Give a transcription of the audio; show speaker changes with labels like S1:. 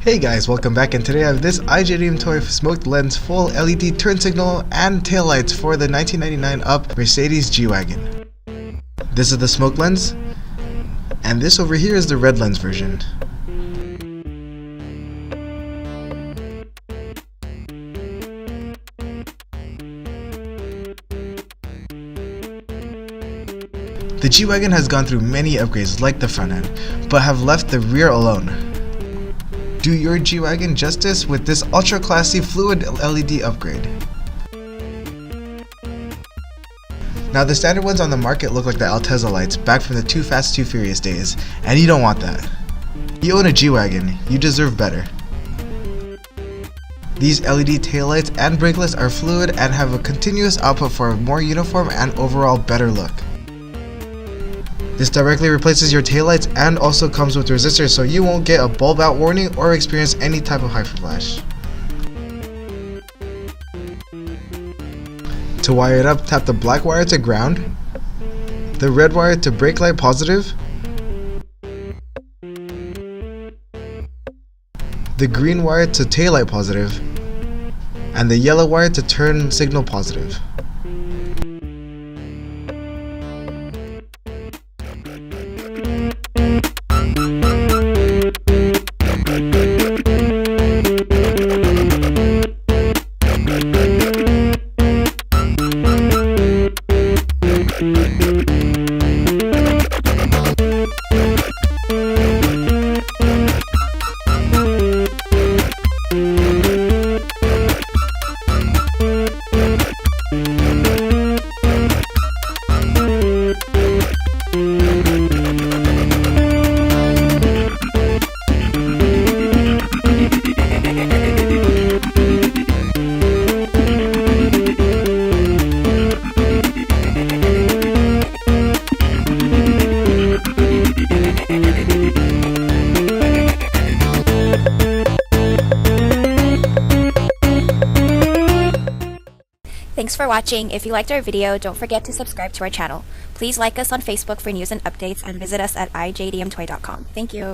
S1: Hey guys, welcome back, and today I have this iJDMTOY smoked lens full LED turn signal and taillights for the 1999 up Mercedes G Wagon. This is the smoke lens, and this over here is the red lens version. The G Wagon has gone through many upgrades like the front end, but have left the rear alone. Do your G Wagon justice with this ultra classy fluid LED upgrade. Now the standard ones on the market look like the Altezza lights back from the Too Fast Too Furious days, and you don't want that. You own a G Wagon, you deserve better. These LED taillights and brakelets are fluid and have a continuous output for a more uniform and overall better look. This directly replaces your taillights and also comes with resistors, so you won't get a bulb out warning or experience any type of hyperflash. To wire it up, tap the black wire to ground, the red wire to brake light positive, the green wire to taillight positive, and the yellow wire to turn signal positive.
S2: Thanks for watching. If you liked our video, don't forget to subscribe to our channel. Please like us on Facebook for news and updates, and visit us at iJDMTOY.com. Thank you.